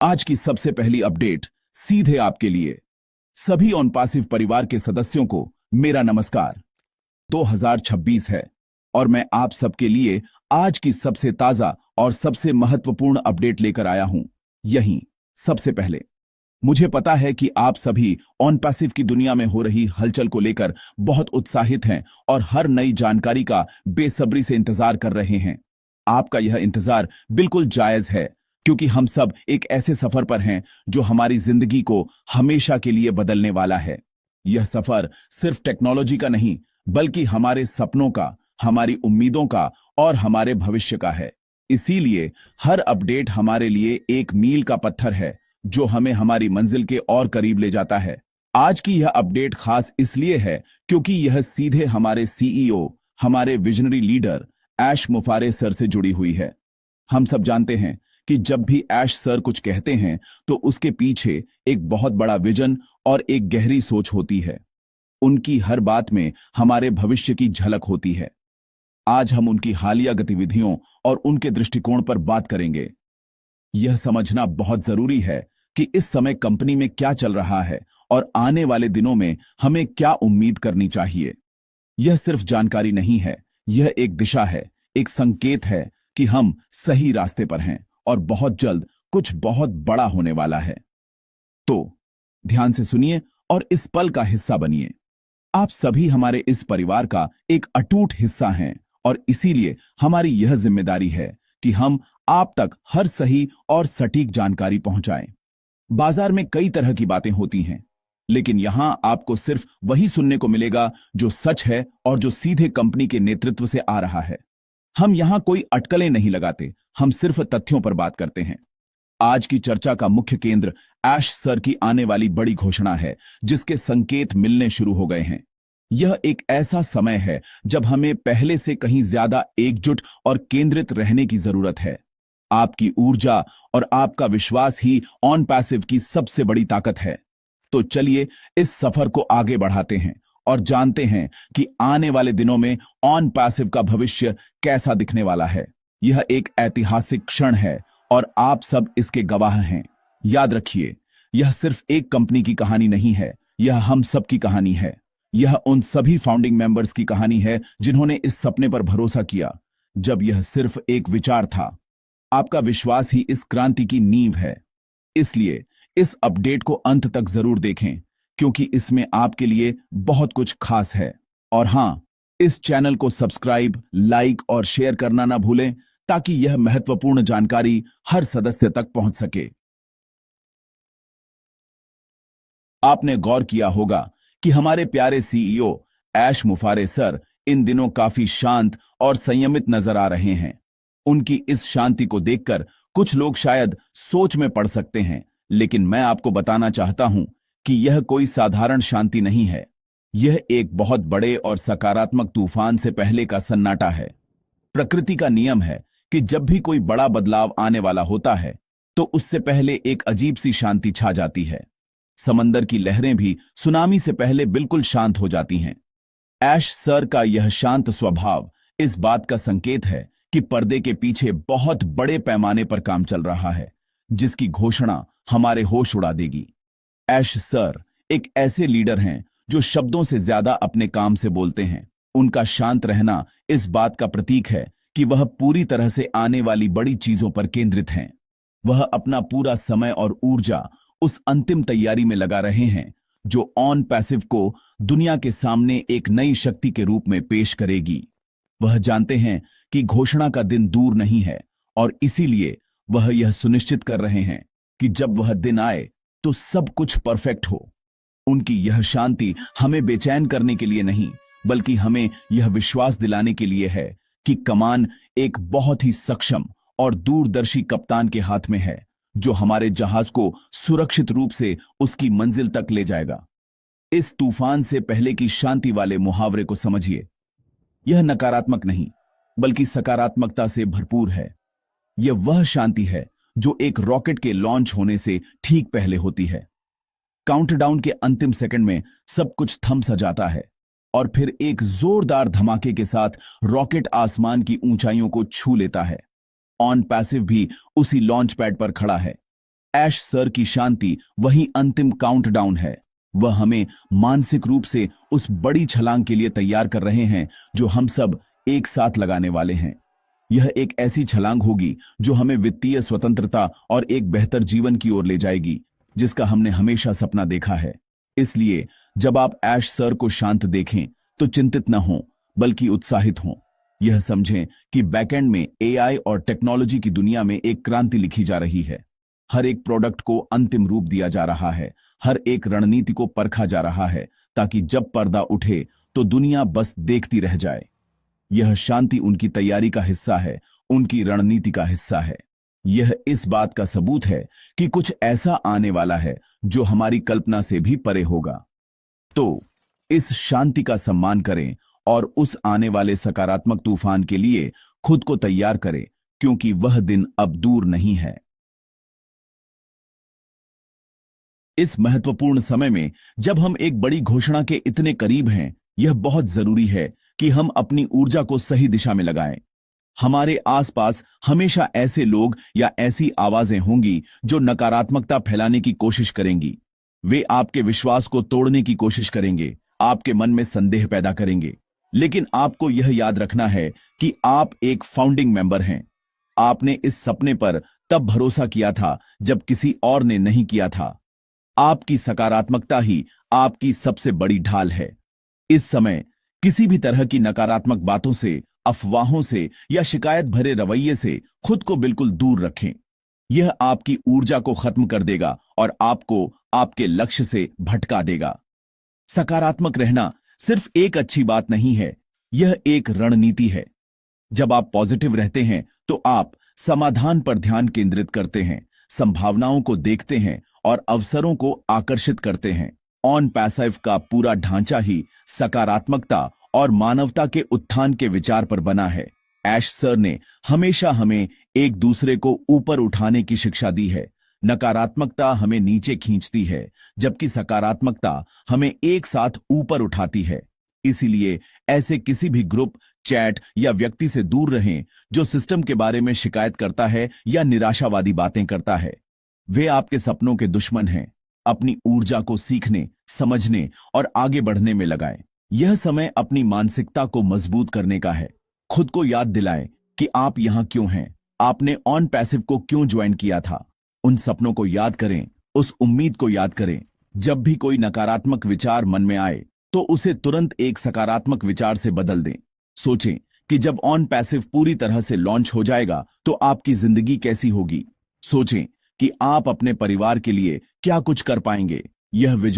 आज की सबसे पहली अपडेट सीधे आपके लिए। सभी ऑन पासिव परिवार के सदस्यों को मेरा नमस्कार। 2026 है और मैं आप सबके लिए आज की सबसे ताजा और सबसे महत्वपूर्ण अपडेट लेकर आया हूं। यहीं सबसे पहले मुझे पता है कि आप सभी ऑन पैसिव की दुनिया में हो रही हलचल को लेकर बहुत उत्साहित हैं और हर नई जानकारी का बेसब्री से इंतजार कर रहे हैं। आपका यह इंतजार बिल्कुल जायज है, क्योंकि हम सब एक ऐसे सफर पर हैं जो हमारी जिंदगी को हमेशा के लिए बदलने वाला है। यह सफर सिर्फ टेक्नोलॉजी का नहीं, बल्कि हमारे सपनों का, हमारी उम्मीदों का और हमारे भविष्य का है। इसीलिए हर अपडेट हमारे लिए एक मील का पत्थर है जो हमें हमारी मंजिल के और करीब ले जाता है। आज की यह अपडेट खास इसलिए है क्योंकि यह सीधे हमारे सीईओ, हमारे विजनरी लीडर ऐश मुफारे सर से जुड़ी हुई है। हम सब जानते हैं कि जब भी ऐश सर कुछ कहते हैं तो उसके पीछे एक बहुत बड़ा विजन और एक गहरी सोच होती है। उनकी हर बात में हमारे भविष्य की झलक होती है। आज हम उनकी हालिया गतिविधियों और उनके दृष्टिकोण पर बात करेंगे। यह समझना बहुत जरूरी है कि इस समय कंपनी में क्या चल रहा है और आने वाले दिनों में हमें क्या उम्मीद करनी चाहिए। यह सिर्फ जानकारी नहीं है, यह एक दिशा है, एक संकेत है कि हम सही रास्ते पर हैं और बहुत जल्द कुछ बहुत बड़ा होने वाला है। तो ध्यान से सुनिए और इस पल का हिस्सा बनिए। आप सभी हमारे इस परिवार का एक अटूट हिस्सा हैं और इसीलिए हमारी यह जिम्मेदारी है कि हम आप तक हर सही और सटीक जानकारी पहुंचाएं। बाजार में कई तरह की बातें होती हैं, लेकिन यहां आपको सिर्फ वही सुनने को मिलेगा जो सच है और जो सीधे कंपनी के नेतृत्व से आ रहा है। हम यहां कोई अटकलें नहीं लगाते, हम सिर्फ तथ्यों पर बात करते हैं। आज की चर्चा का मुख्य केंद्र ऐश सर की आने वाली बड़ी घोषणा है, जिसके संकेत मिलने शुरू हो गए हैं। यह एक ऐसा समय है जब हमें पहले से कहीं ज्यादा एकजुट और केंद्रित रहने की जरूरत है। आपकी ऊर्जा और आपका विश्वास ही ऑन पैसिव की सबसे बड़ी ताकत है। तो चलिए इस सफर को आगे बढ़ाते हैं और जानते हैं कि आने वाले दिनों में ऑन पैसिव का भविष्य कैसा दिखने वाला है। यह एक ऐतिहासिक क्षण है और आप सब इसके गवाह हैं। याद रखिए, यह सिर्फ एक कंपनी की कहानी नहीं है, यह हम सब की कहानी है। यह उन सभी फाउंडिंग मेंबर्स की कहानी है जिन्होंने इस सपने पर भरोसा किया जब यह सिर्फ एक विचार था। आपका विश्वास ही इस क्रांति की नींव है। इसलिए इस अपडेट को अंत तक जरूर देखें, क्योंकि इसमें आपके लिए बहुत कुछ खास है। और हां, इस चैनल को सब्सक्राइब, लाइक और शेयर करना ना भूलें, ताकि यह महत्वपूर्ण जानकारी हर सदस्य तक पहुंच सके। आपने गौर किया होगा कि हमारे प्यारे सीईओ ऐश मुफारे सर इन दिनों काफी शांत और संयमित नजर आ रहे हैं। उनकी इस शांति को देखकर कुछ लोग शायद सोच में पड़ सकते हैं, लेकिन मैं आपको बताना चाहता हूं कि यह कोई साधारण शांति नहीं है। यह एक बहुत बड़े और सकारात्मक तूफान से पहले का सन्नाटा है। प्रकृति का नियम है कि जब भी कोई बड़ा बदलाव आने वाला होता है तो उससे पहले एक अजीब सी शांति छा जाती है। समंदर की लहरें भी सुनामी से पहले बिल्कुल शांत हो जाती हैं। ऐश सर का यह शांत स्वभाव इस बात का संकेत है कि पर्दे के पीछे बहुत बड़े पैमाने पर काम चल रहा है, जिसकी घोषणा हमारे होश उड़ा देगी। ऐश सर एक ऐसे लीडर हैं जो शब्दों से ज्यादा अपने काम से बोलते हैं। उनका शांत रहना इस बात का प्रतीक है कि वह पूरी तरह से आने वाली बड़ी चीजों पर केंद्रित हैं। वह अपना पूरा समय और ऊर्जा उस अंतिम तैयारी में लगा रहे हैं जो ऑन पैसिव को दुनिया के सामने एक नई शक्ति के रूप में पेश करेगी। वह जानते हैं कि घोषणा का दिन दूर नहीं है और इसीलिए वह यह सुनिश्चित कर रहे हैं कि जब वह दिन आए तो सब कुछ परफेक्ट हो। उनकी यह शांति हमें बेचैन करने के लिए नहीं, बल्कि हमें यह विश्वास दिलाने के लिए है कि कमान एक बहुत ही सक्षम और दूरदर्शी कप्तान के हाथ में है, जो हमारे जहाज को सुरक्षित रूप से उसकी मंजिल तक ले जाएगा। इस तूफान से पहले की शांति वाले मुहावरे को समझिए। यह नकारात्मक नहीं, बल्कि सकारात्मकता से भरपूर है। यह वह शांति है जो एक रॉकेट के लॉन्च होने से ठीक पहले होती है। काउंटडाउन के अंतिम सेकंड में सब कुछ थम सा जाता है और फिर एक जोरदार धमाके के साथ रॉकेट आसमान की ऊंचाइयों को छू लेता है। ऑन पैसिव भी उसी लॉन्च पैड पर खड़ा है। ऐश सर की शांति वही अंतिम काउंटडाउन है। वह हमें मानसिक रूप से उस बड़ी छलांग के लिए तैयार कर रहे हैं जो हम सब एक साथ लगाने वाले हैं। यह एक ऐसी छलांग होगी जो हमें वित्तीय स्वतंत्रता और एक बेहतर जीवन की ओर ले जाएगी, जिसका हमने हमेशा सपना देखा है। इसलिए जब आप ऐश सर को शांत देखें तो चिंतित न हों, बल्कि उत्साहित हों। यह समझें कि बैकएंड में एआई और टेक्नोलॉजी की दुनिया में एक क्रांति लिखी जा रही है। हर एक प्रोडक्ट को अंतिम रूप दिया जा रहा है, हर एक रणनीति को परखा जा रहा है, ताकि जब पर्दा उठे तो दुनिया बस देखती रह जाए। यह शांति उनकी तैयारी का हिस्सा है, उनकी रणनीति का हिस्सा है। यह इस बात का सबूत है कि कुछ ऐसा आने वाला है जो हमारी कल्पना से भी परे होगा। तो इस शांति का सम्मान करें और उस आने वाले सकारात्मक तूफान के लिए खुद को तैयार करें, क्योंकि वह दिन अब दूर नहीं है। इस महत्वपूर्ण समय में जब हम एक बड़ी घोषणा के इतने करीब हैं, यह बहुत जरूरी है कि हम अपनी ऊर्जा को सही दिशा में लगाएं। हमारे आसपास हमेशा ऐसे लोग या ऐसी आवाजें होंगी जो नकारात्मकता फैलाने की कोशिश करेंगी। वे आपके विश्वास को तोड़ने की कोशिश करेंगे, आपके मन में संदेह पैदा करेंगे। लेकिन आपको यह याद रखना है कि आप एक फाउंडिंग मेंबर हैं। आपने इस सपने पर तब भरोसा किया था जब किसी और ने नहीं किया था। आपकी सकारात्मकता ही आपकी सबसे बड़ी ढाल है। इस समय किसी भी तरह की नकारात्मक बातों से, अफवाहों से या शिकायत भरे रवैये से खुद को बिल्कुल दूर रखें। यह आपकी ऊर्जा को खत्म कर देगा और आपको आपके लक्ष्य से भटका देगा। सकारात्मक रहना सिर्फ एक अच्छी बात नहीं है, यह एक रणनीति है। जब आप पॉजिटिव रहते हैं तो आप समाधान पर ध्यान केंद्रित करते हैं, संभावनाओं को देखते हैं और अवसरों को आकर्षित करते हैं। ऑन पैसिव का पूरा ढांचा ही सकारात्मकता और मानवता के उत्थान के विचार पर बना है। ऐश सर ने हमेशा हमें एक दूसरे को ऊपर उठाने की शिक्षा दी है। नकारात्मकता हमें नीचे खींचती है, जबकि सकारात्मकता हमें एक साथ ऊपर उठाती है। इसीलिए ऐसे किसी भी ग्रुप, चैट या व्यक्ति से दूर रहें जो सिस्टम के बारे में शिकायत करता है या निराशावादी बातें करता है। वे आपके सपनों के दुश्मन हैं। अपनी ऊर्जा को सीखने, समझने और आगे बढ़ने में लगाएं। यह समय अपनी मानसिकता को मजबूत करने का है। खुद को याद दिलाएं कि आप यहां क्यों हैं, आपने ऑन पैसिव को क्यों ज्वाइन किया था। उन सपनों को याद करें, उस उम्मीद को याद करें। जब भी कोई नकारात्मक विचार मन में आए तो उसे तुरंत एक सकारात्मक विचार से बदल दें। सोचें कि जब ऑन पैसिव पूरी तरह से लॉन्च हो जाएगा तो आपकी जिंदगी कैसी होगी। सोचें कि आप अपने परिवार के लिए क्या कुछ कर पाएंगे। यह विजन